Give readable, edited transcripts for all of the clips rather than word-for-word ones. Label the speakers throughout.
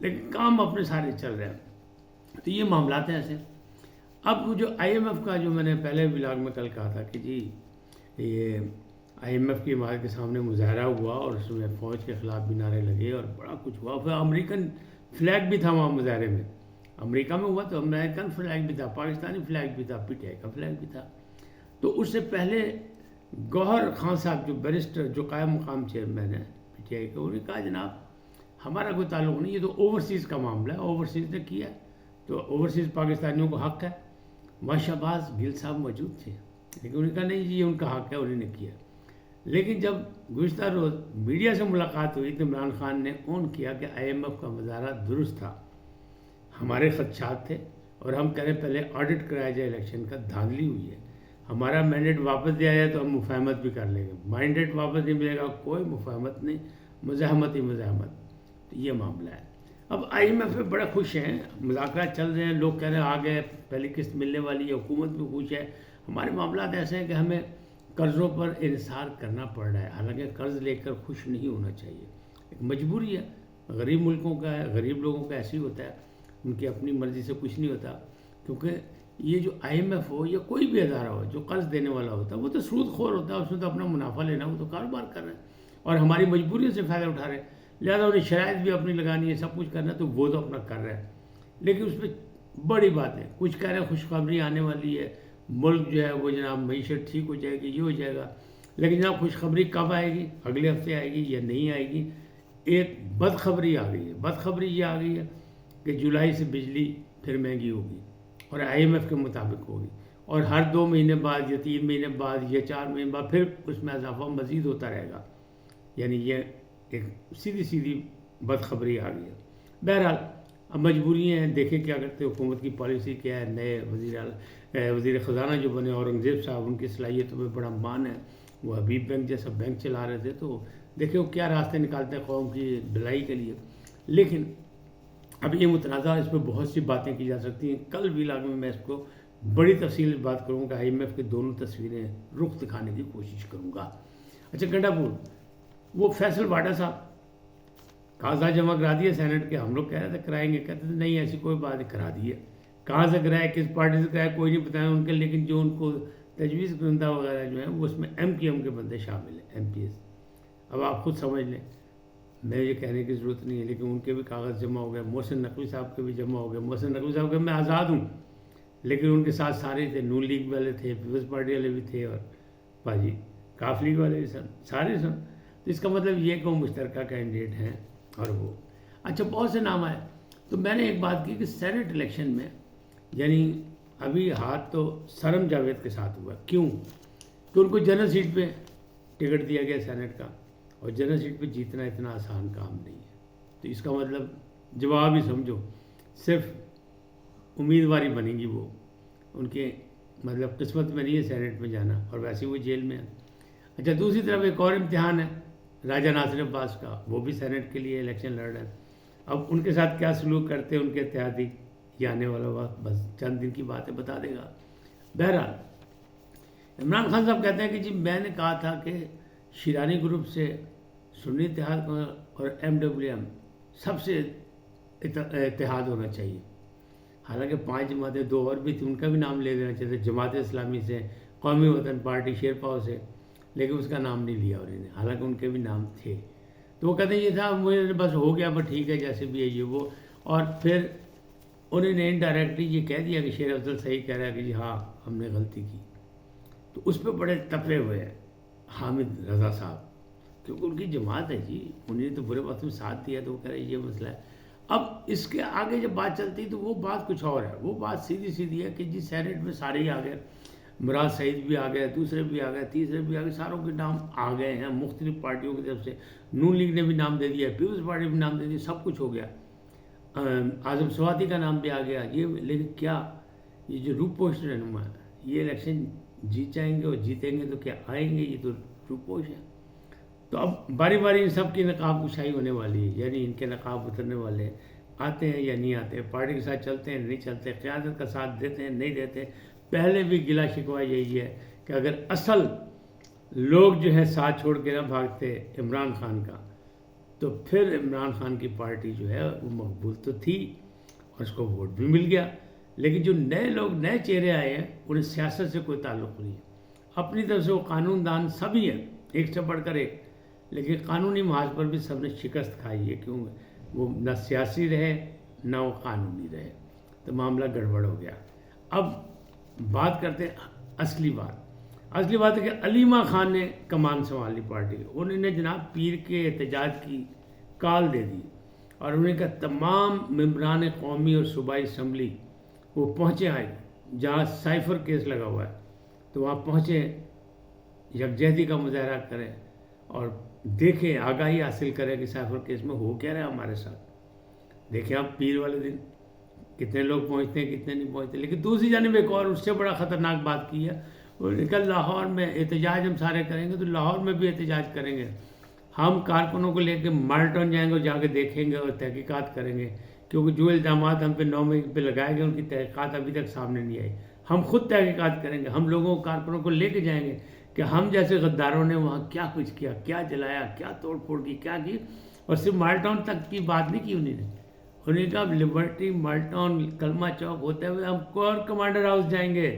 Speaker 1: لیکن کام اپنے سارے چل رہے ہیں. تو یہ معاملات ہیں ایسے. اب جو IMF کا جو میں نے پہلے ولاگ میں کل کہا تھا کہ جی یہ IMF کی عمارت کے سامنے مظاہرہ ہوا اور اس میں فوج کے خلاف بھی نعرے لگے اور بڑا کچھ ہوا. پھر امریکن فلیگ بھی تھا وہاں مظاہرے میں. امریکہ میں ہوا تو امریکن فلیگ بھی تھا, پاکستانی فلیگ بھی تھا, PTI کا فلیگ بھی تھا. تو اس سے پہلے گوہر خان صاحب جو بیرسٹر جو قائم مقام چیئرمین ہے PTI کے, انہوں نے کہا جناب ہمارا کوئی تعلق نہیں, یہ تو اوورسیز کا معاملہ ہے, اوورسیز نے کیا تو اوورسیز پاکستانیوں کو حق ہے. شہباز گل صاحب موجود تھے لیکن انہوں نے کہا نہیں جی یہ ان کا حق ہے, انہوں نے کیا. لیکن جب گزشتہ روز میڈیا سے ملاقات ہوئی تو عمران خان نے اون کیا کہ IMF کا مظاہرہ درست تھا, ہمارے خدشات تھے اور ہم کہہ رہے پہلے آڈٹ کرایا جائے الیکشن کا, دھاندلی ہوئی ہے, ہمارا مینڈیٹ واپس دیا جائے تو ہم مفاہمت بھی کر لیں گے, مینڈیٹ واپس نہیں ملے گا کوئی مفاہمت نہیں, مزاحمت ہی مزاحمت. تو یہ معاملہ ہے. اب IMF پہ بڑے خوش ہیں, مذاکرات چل رہے ہیں, لوگ کہہ رہے ہیں آ گئے, پہلی قسط ملنے والی ہے, حکومت بھی خوش ہے. ہمارے معاملات ایسے ہیں کہ ہمیں قرضوں پر انحصار کرنا پڑ رہا ہے, حالانکہ قرض لے کر خوش نہیں ہونا چاہیے, ایک مجبوری ہے. غریب ملکوں کا ہے, غریب لوگوں کا ایسے ہی ہوتا ہے, ان کی اپنی مرضی سے کچھ نہیں ہوتا. کیونکہ یہ جو IMF ہو یا کوئی بھی ادارہ ہو جو قرض دینے والا ہوتا ہے وہ تو سود خور ہوتا ہے, اس میں تو اپنا منافع لینا, وہ تو کاروبار کر رہے ہیں اور ہماری مجبوریوں سے فائدہ اٹھا رہے ہیں. لہٰذا انہیں شرائط بھی اپنی لگانی ہے, سب کچھ کرنا ہے, تو وہ تو اپنا کر رہے ہیں. لیکن اس پہ بڑی بات ہے, کچھ کہہ رہے ہیں خوشخبری آنے والی ہے, ملک جو ہے وہ جناب معیشت ٹھیک ہو جائے گی, یہ ہو جائے گا. لیکن جناب خوشخبری کب آئے گی, اگلے ہفتے آئے گی یا نہیں آئے گی. ایک بدخبری آ گئی ہے, بدخبری یہ آ گئی ہے کہ جولائی سے بجلی پھر مہنگی ہوگی اور IMF کے مطابق ہوگی, اور ہر 2 مہینے بعد یا 3 مہینے بعد یا 4 مہینے بعد پھر اس میں اضافہ مزید ہوتا رہے گا. یعنی یہ ایک سیدھی بدخبری آ گئی ہے. بہرحال اب مجبوریاں ہیں, دیکھیں کیا کرتے, حکومت کی پالیسی کیا ہے. نئے وزیر خزانہ جو بنے اورنگزیب صاحب, ان کی صلاحیتوں میں بڑا مان ہے, وہ حبیب بینک جیسا بینک چلا رہے تھے, تو دیکھیں وہ کیا راستے نکالتے ہیں قوم کی بھلائی کے لیے. لیکن اب یہ متنازع, اس پہ بہت سی باتیں کی جا سکتی ہیں. کل ولاگ میں اس کو بڑی تفصیل سے بات کروں گا, IMF کی دونوں تصویریں رخ دکھانے کی کوشش کروں گا. اچھا, گنڈا پور وہ فیصل واڈا صاحب کاغذات جمع کرا دیے سینٹ کے, ہم لوگ کہہ رہے تھے کرائیں گے, کہتے تھے نہیں ایسی کوئی بات نہیں, کرا دیے. کہاں سے کرائے, کس پارٹی سے کرائے, کوئی نہیں بتایا ان کے, لیکن جو ان کو تجویز کنندہ وغیرہ جو ہیں وہ اس میں MQM کے بندے شامل ہیں, MPs. اب آپ خود سمجھ لیں, میں یہ کہنے کی ضرورت نہیں ہے, لیکن ان کے بھی کاغذ جمع ہو گئے, محسن نقوی صاحب کے بھی جمع ہو گئے. محسن نقوی صاحب کے میں آزاد ہوں, لیکن ان کے ساتھ سارے تھے, نون لیگ والے تھے, پیپلز پارٹی والے بھی تھے, اور باجی کاف لیگ والے بھی سن, سارے سن. تو اس کا مطلب یہ کہ وہ مشترکہ کینڈیڈیٹ ہیں. اور وہ اچھا بہت سے نام آئے, تو میں نے ایک بات کی کہ سینٹ الیکشن میں یعنی ابھی ہاتھ تو سرم جاوید کے ساتھ ہوا. کیوں؟ کہ ان کو جنرل سیٹ پہ ٹکٹ دیا گیا سینٹ کا, اور جنرل سیٹ پہ جیتنا اتنا آسان کام نہیں ہے. تو اس کا مطلب جواب ہی سمجھو, صرف امیدواری بنے گی, وہ ان کے مطلب قسمت میں نہیں ہے سینٹ میں جانا, اور ویسے وہ جیل میں ہے. اچھا, دوسری طرف ایک اور امتحان ہے راجہ ناصر عباس کا, وہ بھی سینٹ کے لیے الیکشن لڑ رہے ہیں. اب ان کے ساتھ کیا سلوک کرتے ہیں ان کے اتحادی, یہ آنے والا وقت بس چند دن کی باتیں بتا دے گا. بہرحال عمران خان صاحب کہتے ہیں کہ جی میں نے کہا تھا کہ شیرانی گروپ سے سنی اتحاد اور MWM سب سے اتحاد ہونا چاہیے. حالانکہ 5 جماعتیں, 2 اور بھی تھیں, ان کا بھی نام لے دینا چاہیے. جماعت اسلامی سے, قومی وطن پارٹی شیرپاؤ سے, لیکن اس کا نام نہیں لیا انہوں نے, حالانکہ ان کے بھی نام تھے. تو وہ کہتے ہیں یہ تھا مجھے بس ہو گیا, بس ٹھیک ہے جیسے بھی ہے یہ وہ. اور پھر انہوں نے انڈائریکٹلی یہ کہہ دیا کہ شیر افضل صحیح کہہ رہا ہے کہ جی ہاں ہم نے غلطی کی. تو اس پہ بڑے تپلے ہوئے ہیں حامد رضا صاحب, کیونکہ ان کی جماعت ہے جی, انہوں نے تو برے وقت میں ساتھ دیا, تو وہ کہہ رہے ہیں یہ مسئلہ ہے. اب اس کے آگے جب بات چلتی تو وہ بات کچھ اور ہے. وہ بات سیدھی ہے کہ جی سینٹ میں سارے ہی آ گئے, مراد سعید بھی آ گئے, دوسرے بھی آ گئے, تیسرے بھی آ گئے, ساروں کے نام آ گئے ہیں مختلف پارٹیوں کی طرف سے. نون لیگ نے بھی نام دے دیا, پیپلز پارٹی بھی نام دے دیا, سب کچھ ہو گیا. اعظم سواتی کا نام بھی آ گیا. یہ لیکن کیا یہ جو روپوش رہنما ہے, یہ الیکشن جیت جائیں گے, اور جیتیں گے تو کیا آئیں گے, یہ تو روپوش ہے. تو اب باری باری ان سب کی نقاب کشائی ہونے والی ہے, یعنی ان کے نقاب اترنے والے, آتے ہیں یا نہیں آتے, پارٹی کے ساتھ چلتے ہیں نہیں چلتے, قیادت کا ساتھ دیتے ہیں نہیں دیتے. پہلے بھی گلا شکوہ یہی ہے کہ اگر اصل لوگ جو ہے ساتھ چھوڑ کے نہ بھاگتے عمران خان کا, تو پھر عمران خان کی پارٹی جو ہے وہ مقبول تو تھی اور اس کو ووٹ بھی مل گیا، لیکن جو نئے لوگ نئے چہرے آئے ہیں انہیں سیاست سے کوئی تعلق نہیں ہے، اپنی طرف سے وہ قانون دان سبھی ہیں ایک سے بڑھ کر ایک، لیکن قانونی محاذ پر بھی سب نے شکست کھائی ہے، کیوں وہ نہ سیاسی رہے نہ وہ قانونی رہے، تو معاملہ گڑبڑ ہو گیا۔ اب بات کرتے ہیں اصلی بات ہے کہ علیمہ خان نے کمان سنبھالی پارٹی، انہوں نے جناب پیر کے احتجاج کی کال دے دی اور انہوں نے کہا تمام ممبران قومی اور صوبائی اسمبلی وہ پہنچے آئے جہاں سائفر کیس لگا ہوا ہے، تو وہاں پہنچے، یکجہتی کا مظاہرہ کریں اور دیکھیں، آگاہی حاصل کریں کہ سائفر کیس میں ہو کیا رہا ہمارے ساتھ۔ دیکھیں آپ پیر والے دن کتنے لوگ پہنچتے ہیں کتنے نہیں پہنچتے، لیکن دوسری جانب ایک اور اس سے بڑا خطرناک بات کی ہے، وہ کل لاہور میں احتجاج ہم سارے کریں گے، تو لاہور میں بھی احتجاج کریں گے، ہم کارکنوں کو لے کے مالٹون جائیں گے اور جا کے دیکھیں گے اور تحقیقات کریں گے، کیونکہ جو الزامات ہم پہ 9 مئی پہ لگائے گئے ان کی تحقیقات ابھی تک سامنے نہیں آئی، ہم خود تحقیقات کریں گے، ہم لوگوں کارکنوں کو لے کے جائیں گے کہ ہم جیسے غداروں نے وہاں کیا کچھ کیا، کیا جلایا، کیا توڑ پھوڑ کی، کیا کی، اور صرف مالٹون تک کی بات نہیں کی انہوں نے کہا لبرٹی مالٹون کلمہ چوک ہوتے ہوئے ہم کور کمانڈر ہاؤس جائیں گے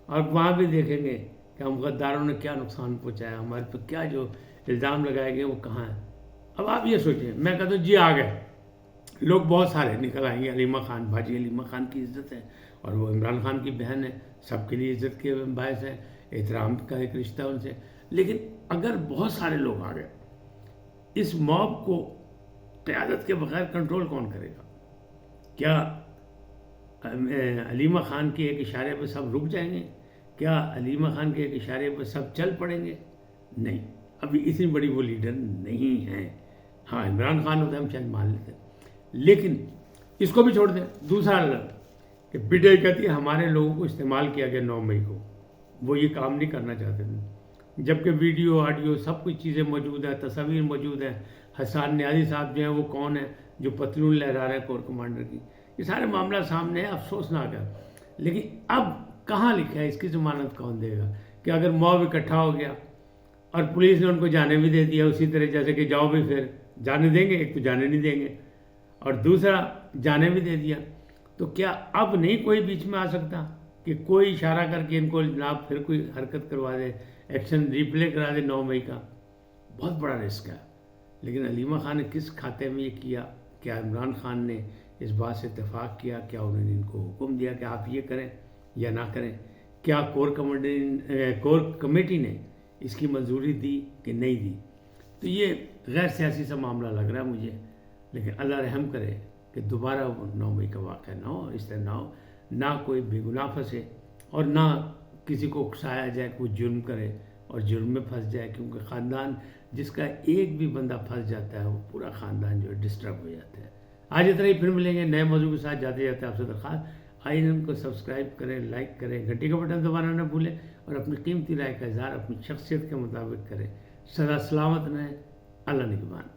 Speaker 1: اور وہاں بھی دیکھیں گے کہ ہم غداروں نے کیا نقصان پہنچایا، ہمارے پہ کیا جو الزام لگائے گئے وہ کہاں ہیں۔ اب آپ یہ سوچیں، میں کہتا ہوں جی آ گئے لوگ، بہت سارے نکل آئیں گے، علیمہ خان بھاجی، علیمہ خان کی عزت ہے اور وہ عمران خان کی بہن ہے، سب کے لیے عزت کے باعث ہے، احترام کا ایک رشتہ ان سے، لیکن اگر بہت سارے لوگ آ گئے، اس موب کو قیادت کے بغیر کنٹرول کون کرے گا؟ کیا علیمہ خان کے ایک اشارے پہ سب رک جائیں گے؟ کیا علیمہ خان کے ایک اشارے پہ سب چل پڑیں گے؟ نہیں، ابھی اتنی بڑی وہ لیڈر نہیں ہیں۔ ہاں عمران خان ہوتا ہے ہم شاید مان لیتے، لیکن اس کو بھی چھوڑ دیں۔ دوسرا الگ کہ بڈے کہتی ہے ہمارے لوگوں کو استعمال کیا گیا 9 مئی کو، وہ یہ کام نہیں کرنا چاہتے تھے، جبکہ ویڈیو آڈیو سب کچھ چیزیں موجود ہیں، تصاویر موجود ہیں، حسان نیازی صاحب جو ہیں وہ کون ہیں جو پتلون لہرا رہے ہیں کور کمانڈر کی، یہ سارے معاملہ سامنے ہے، افسوسناک ہے۔ لیکن اب کہاں لکھا ہے، اس کی ضمانت کون دے گا کہ اگر موب اکٹھا ہو گیا اور پولیس نے ان کو جانے بھی دے دیا اسی طرح جیسے کہ جاؤ بھی، پھر جانے دیں گے؟ ایک تو جانے نہیں دیں گے اور دوسرا جانے بھی دے دیا، تو کیا اب نہیں کوئی بیچ میں آ سکتا کہ کوئی اشارہ کر کے ان کو جناب پھر کوئی حرکت کروا دے، ایکشن ریپلے کرا دے 9 مئی کا؟ بہت بڑا رسک ہے۔ لیکن علیمہ خان نے کس کھاتے میں یہ کیا؟ کیا عمران خان نے اس بات سے اتفاق کیا؟ کیا انہوں نے ان کو حکم دیا کہ آپ یہ کریں یا نہ کریں؟ کیا کور کمیٹی نے اس کی منظوری دی کہ نہیں دی؟ تو یہ غیر سیاسی سا معاملہ لگ رہا ہے مجھے، لیکن اللہ رحم کرے کہ دوبارہ وہ 9 مئی کا واقعہ نہ ہو، اس طرح نہ ہو، نہ کوئی بے گناہ پھنسے اور نہ کسی کو اکسایا جائے کہ وہ جرم کرے اور جرم میں پھنس جائے، کیونکہ خاندان جس کا ایک بھی بندہ پھنس جاتا ہے وہ پورا خاندان جو ہے ڈسٹرب ہو جاتا ہے۔ آج اتنا ہی، پھر ملیں گے نئے موضوع کے ساتھ، جاتے جاتے آپ سے درخواست آئیے ان کو سبسکرائب کریں، لائک کریں، گھنٹی کا بٹن دبانا نہ بھولیں اور اپنی قیمتی رائے کا اظہار اپنی شخصیت کے مطابق کریں۔ سدا سلامت رہیں، اللہ نگہبان۔